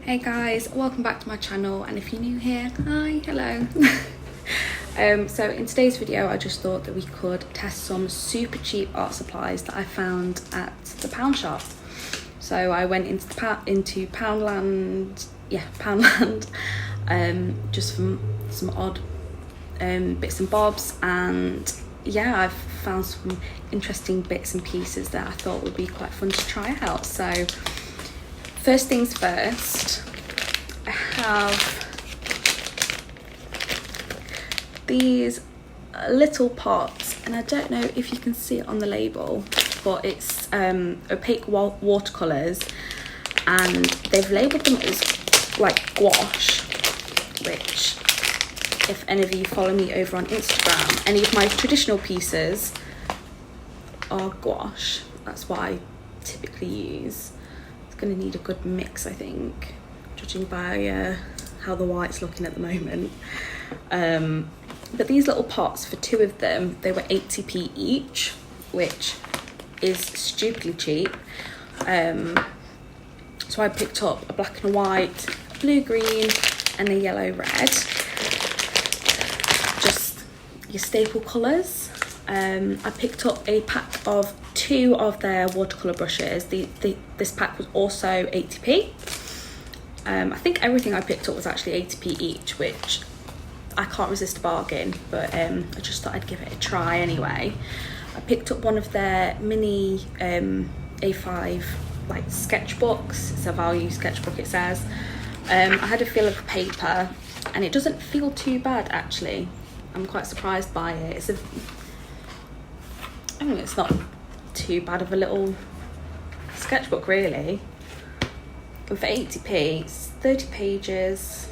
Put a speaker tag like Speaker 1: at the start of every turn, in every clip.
Speaker 1: Hey guys, welcome back to my channel, and if you're new here, hi, hello. So in today's video I just thought that we could test some super cheap art supplies that I found at the pound shop. So I went into Poundland, just from some odd bits and bobs, and yeah, I've found some interesting bits and pieces that I thought would be quite fun to try out. So first things first, I have these little pots, and I don't know if you can see it on the label, but it's Opaque Watercolors, and they've labelled them as like gouache, which, if any of you follow me over on Instagram, any of my traditional pieces are gouache. That's what I typically use. Going to need a good mix, I think, judging by how the white's looking at the moment. But these little pots, for two of them, they were 80p each, which is stupidly cheap. So I picked up a black and a white, a blue green, and a yellow red. Just your staple colours. I picked up a pack of 2 of their watercolour brushes. This pack was also 80p. I think everything I picked up was actually 80p each, which I can't resist a bargain, but I just thought I'd give it a try anyway. I picked up one of their mini A5 like sketchbooks. It's a value sketchbook, it says. I had a feel of the paper, and it doesn't feel too bad actually. I'm quite surprised by it. I think it's not too bad of a little sketchbook really. And for 80p, it's 30 pages.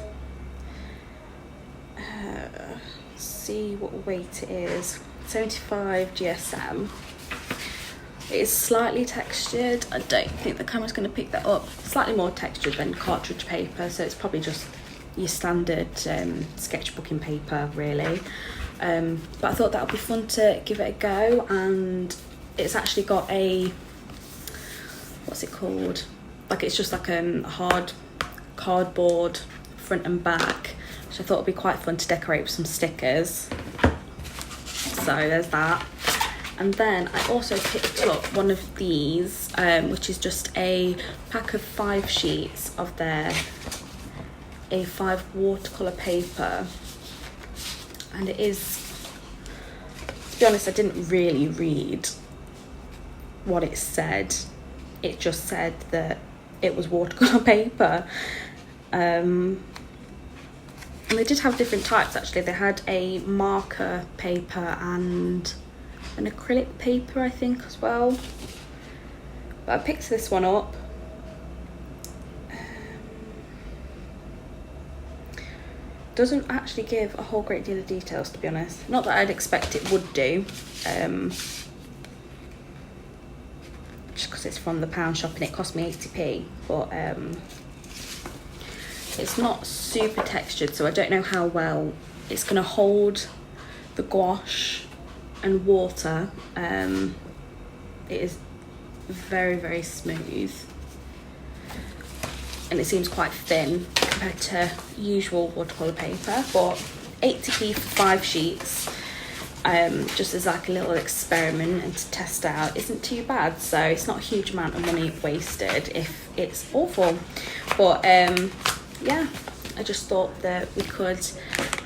Speaker 1: Let's see what weight it is. 75 GSM. It is slightly textured. I don't think the camera's going to pick that up. Slightly more textured than cartridge paper, so it's probably just your standard sketchbooking paper really. But I thought that would be fun to give it a go, and it's actually got a, what's it called? Like, it's just like a hard cardboard front and back, which I thought would be quite fun to decorate with some stickers. So there's that. And then I also picked up one of these, which is just a pack of 5 sheets of their A5 watercolor paper. And it is, to be honest, I didn't really read what it said. It just said that it was watercolor paper. And they did have different types actually. They had a marker paper and an acrylic paper, I think, as well. But I picked this one up. Doesn't actually give a whole great deal of details, to be honest. Not that I'd expect it would do, just because it's from the pound shop and it cost me 80p, but it's not super textured, so I don't know how well it's going to hold the gouache and water. It is very, very smooth, and it seems quite thin compared to usual watercolor paper, but 80p for 5 sheets, just as like a little experiment and to test out, isn't too bad. So it's not a huge amount of money wasted if it's awful. But yeah, I just thought that we could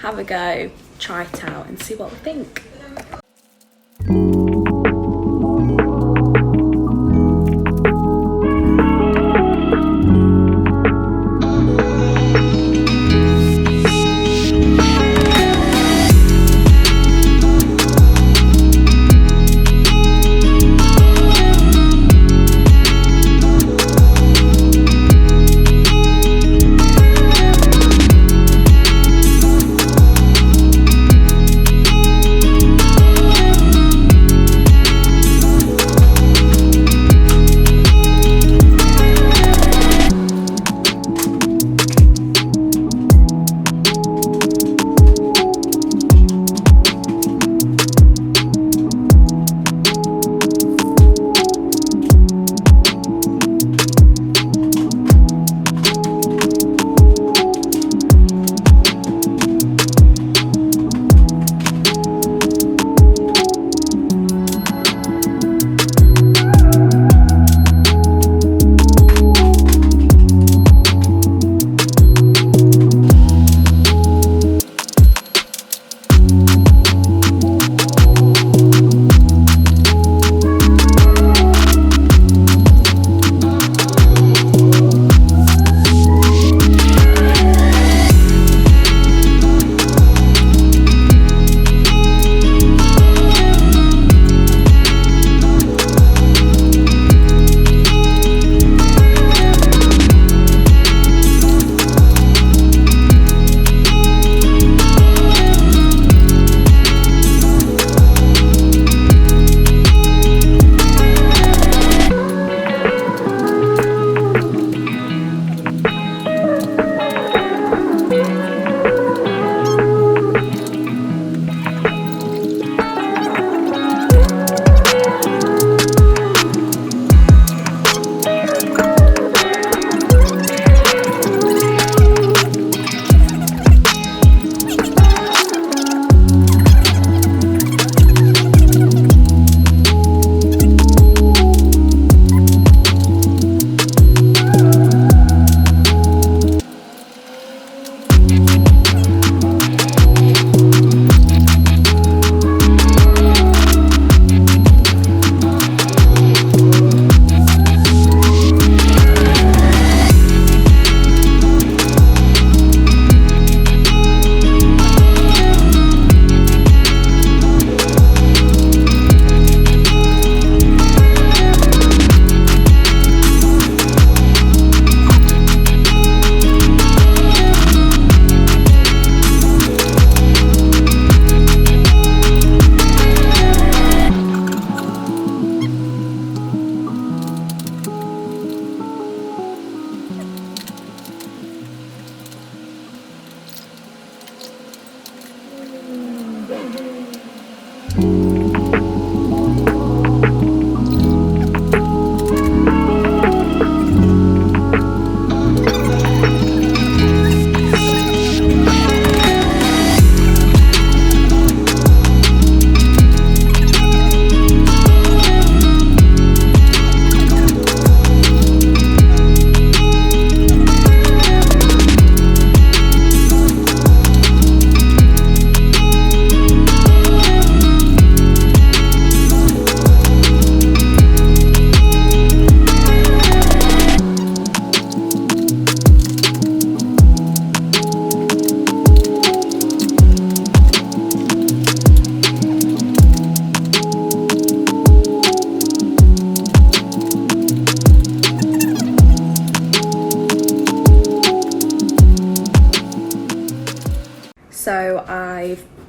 Speaker 1: have a go, try it out and see what we think.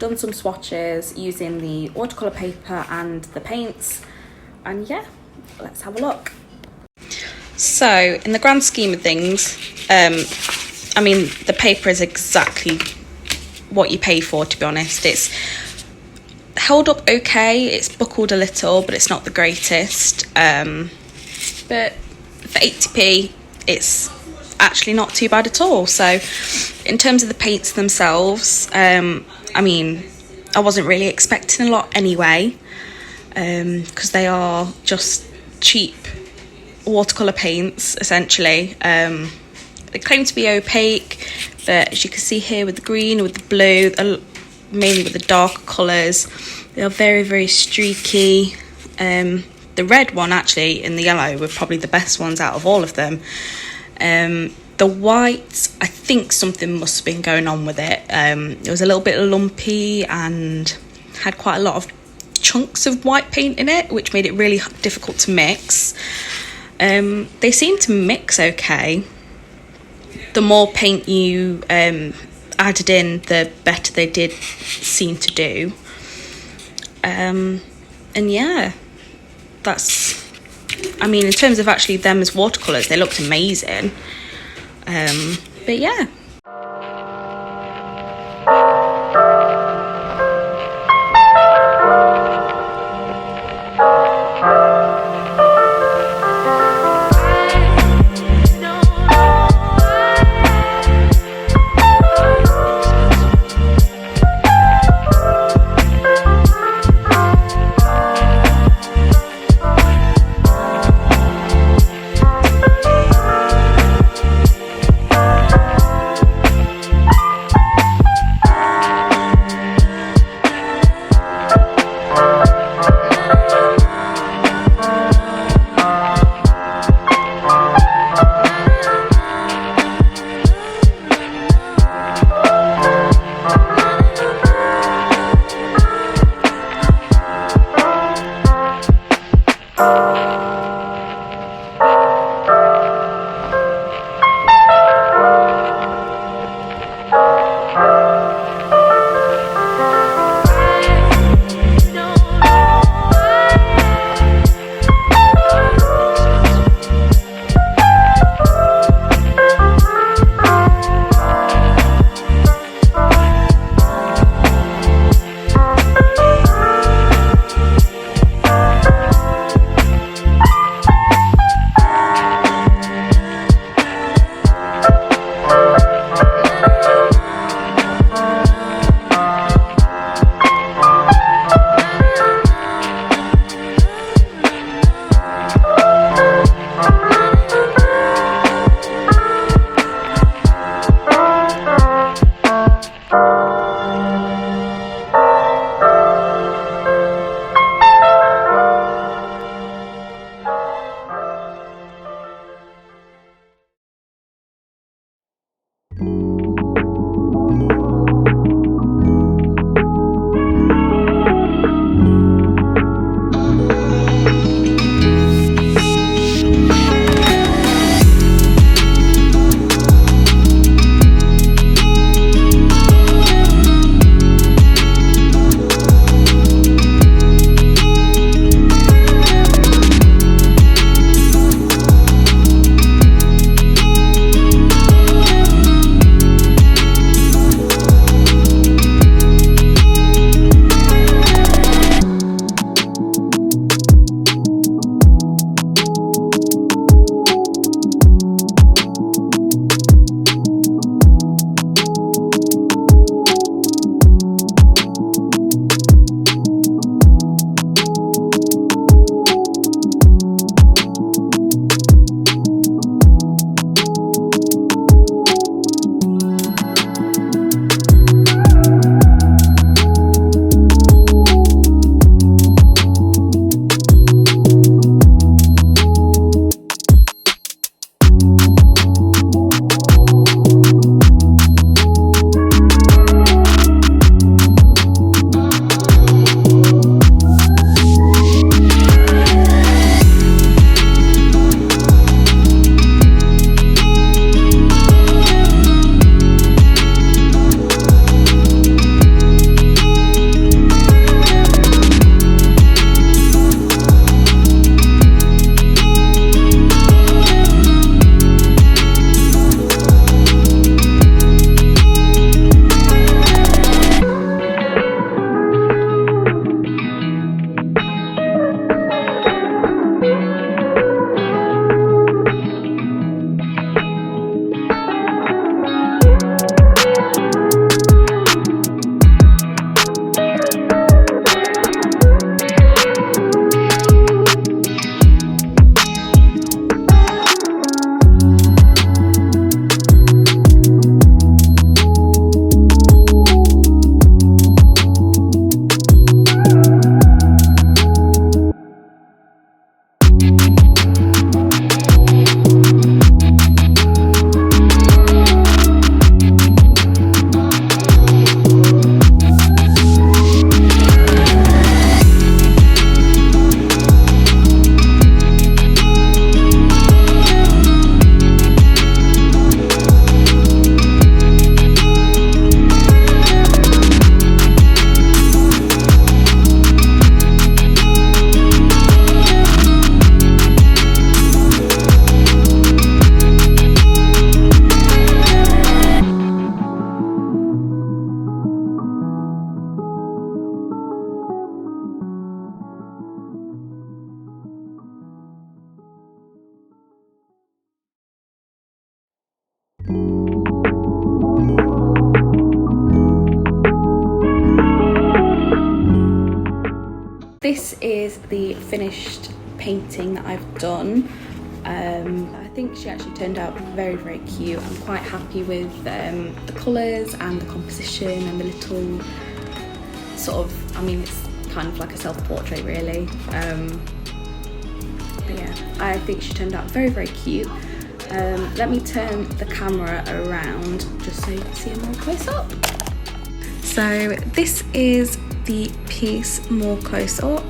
Speaker 1: done some swatches using the watercolor paper and the paints, and yeah, let's have a look. So in the grand scheme of things, I mean, the paper is exactly what you pay for, to be honest. It's held up okay, it's buckled a little, but it's not the greatest. But for 80p, it's actually not too bad at all. So in terms of the paints themselves, I mean, I wasn't really expecting a lot anyway, because they are just cheap watercolor paints essentially. They claim to be opaque, but as you can see here with the green, with the blue, mainly with the darker colours, they are very, very streaky. The red one actually and the yellow were probably the best ones out of all of them. The white, I think something must have been going on with it. It was a little bit lumpy and had quite a lot of chunks of white paint in it, which made it really difficult to mix. They seem to mix okay. The more paint you added in, the better they did seem to do. And yeah, that's, I mean, in terms of actually them as watercolours, they looked amazing. But yeah. is the finished painting that I've done. I think she actually turned out very, very cute. I'm quite happy with the colours and the composition and the little sort of, I mean, it's kind of like a self-portrait really. But yeah, I think she turned out very, very cute. Let me turn the camera around just so you can see her more close up. So this is the piece more close up.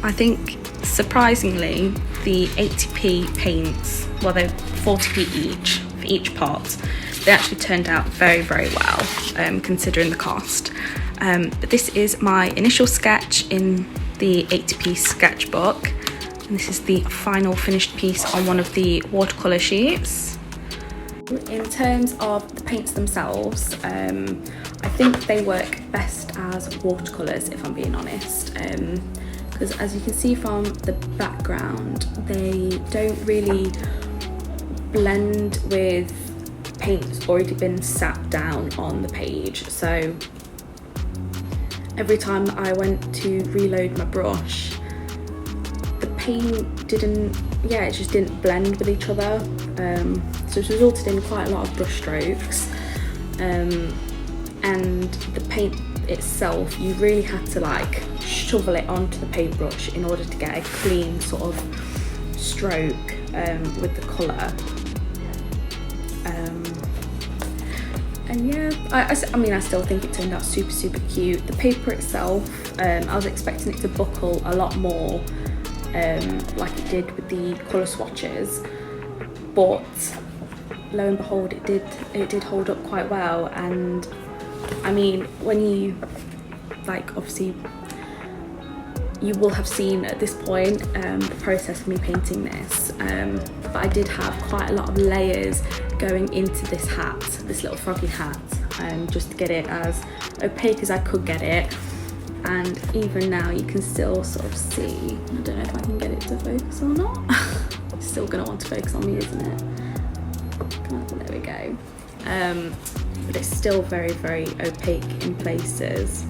Speaker 1: I think surprisingly the 80p paints, well they're 40p each for each part, they actually turned out very, very well considering the cost. But this is my initial sketch in the 80p sketchbook, and this is the final finished piece on one of the watercolour sheets. In terms of the paints themselves, I think they work best as watercolours, if I'm being honest, because as you can see from the background, they don't really blend with paint that's already been sat down on the page. So every time I went to reload my brush, the paint didn't, it just didn't blend with each other. So it's resulted in quite a lot of brush strokes. And the paint itself, you really had to like shovel it onto the paintbrush in order to get a clean sort of stroke with the colour. And yeah, I mean, I still think it turned out super, super cute. The paper itself, I was expecting it to buckle a lot more like it did with the colour swatches, but lo and behold, it did hold up quite well. And I mean, when you, like, obviously you will have seen at this point the process of me painting this, but I did have quite a lot of layers going into this hat, this little froggy hat, just to get it as opaque as I could get it. And even now you can still sort of see, I don't know if I can get it to focus or not. It's still gonna want to focus on me, isn't it? There we go. But it's still very, very opaque in places.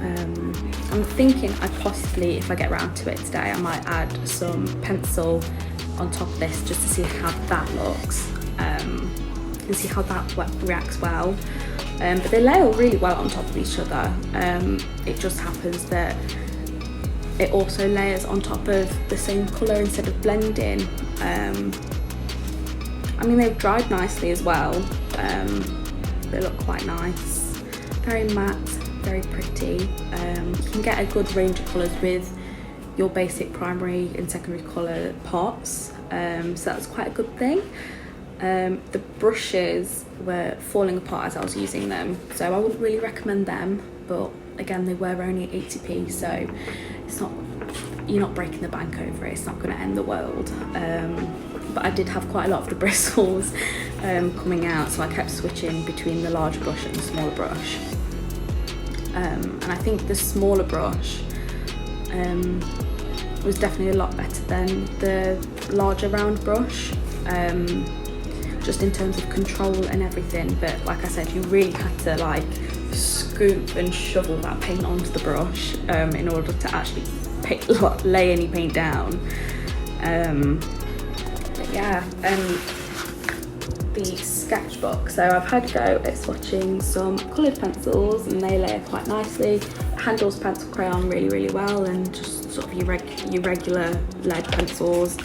Speaker 1: I'm thinking I possibly, if I get around to it today, I might add some pencil on top of this just to see how that looks, and see how that reacts well. But they layer really well on top of each other. It just happens that it also layers on top of the same colour instead of blending. I mean, they've dried nicely as well. They look quite nice, very matte, very pretty. You can get a good range of colours with your basic primary and secondary colour pots, so that's quite a good thing. The brushes were falling apart as I was using them, so I wouldn't really recommend them, but again, they were only 80p, so it's not, you're not breaking the bank over it, it's not going to end the world. But I did have quite a lot of the bristles coming out, so I kept switching between the larger brush and the smaller brush. And I think the smaller brush was definitely a lot better than the larger round brush, just in terms of control and everything. But like I said, you really had to like scoop and shovel that paint onto the brush in order to actually lay any paint down. But yeah, the sketchbook, so I've had a go at swatching some coloured pencils and they layer quite nicely. It handles pencil crayon really, really well, and just sort of your regular lead pencils.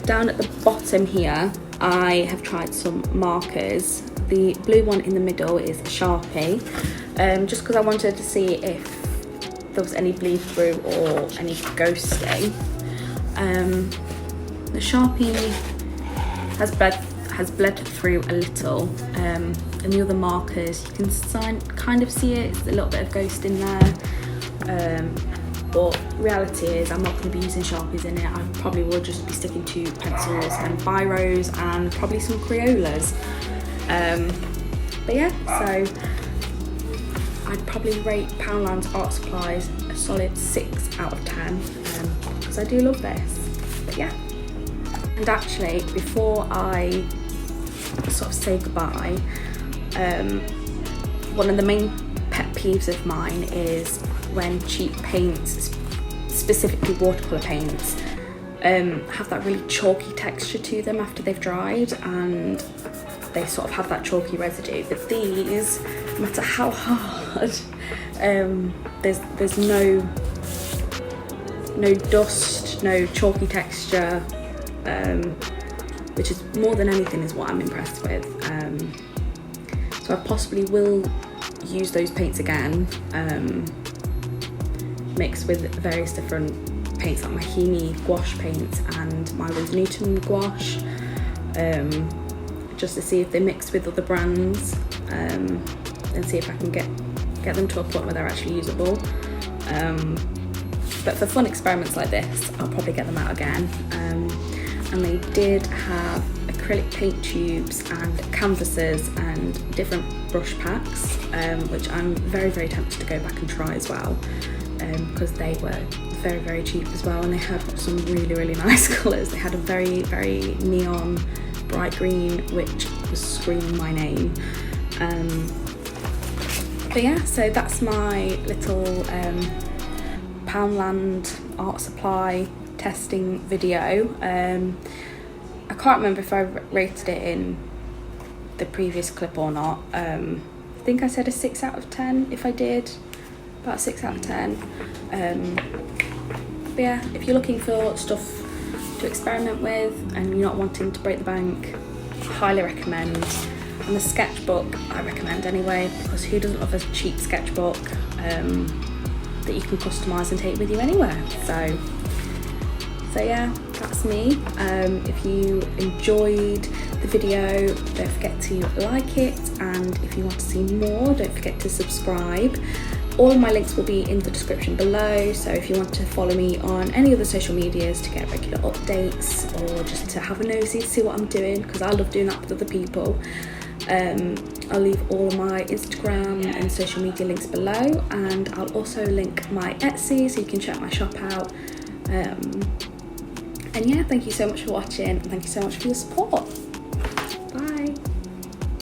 Speaker 1: Down at the bottom here, I have tried some markers. The blue one in the middle is a Sharpie, just because I wanted to see if there was any bleed through or any ghosting. The Sharpie has bled through a little, and the other markers, you can kind of see it, it's a little bit of ghost in there, but reality is I'm not going to be using Sharpies in it. I probably will just be sticking to pencils and biros and probably some Crayolas. But yeah, so I'd probably rate Poundland's Art Supplies a solid 6 out of 10, because I do love this. But yeah. And actually, before I sort of say goodbye, one of the main pet peeves of mine is when cheap paints, specifically watercolor paints, have that really chalky texture to them after they've dried, and they sort of have that chalky residue. But these, no matter how hard, there's no dust, no chalky texture, which is more than anything is what I'm impressed with. So I possibly will use those paints again, mixed with various different paints like my Himi gouache paints and my Winsor Newton gouache, just to see if they mix with other brands, and see if I can get them to a point where they're actually usable. But for fun experiments like this, I'll probably get them out again. And they did have acrylic paint tubes and canvases and different brush packs, which I'm very, very tempted to go back and try as well, because they were very, very cheap as well, and they had some really, really nice colours. They had a very, very neon bright green, which was screaming my name. But yeah, so that's my little Poundland art supply testing video. I can't remember if I rated it in the previous clip or not. I think I said a 6 out of 10. If I did, about 6 out of 10. But yeah, if you're looking for stuff to experiment with and you're not wanting to break the bank, highly recommend. And the sketchbook I recommend anyway, because who doesn't love a cheap sketchbook that you can customise and take with you anywhere. So yeah, that's me. If you enjoyed the video, don't forget to like it, and if you want to see more, don't forget to subscribe. All of my links will be in the description below, so if you want to follow me on any other social medias to get regular updates, or just to have a nosy to see what I'm doing, because I love doing that with other people, I'll leave all of my Instagram and social media links below, and I'll also link my Etsy so you can check my shop out. And yeah, thank you so much for watching, and thank you so much for your support.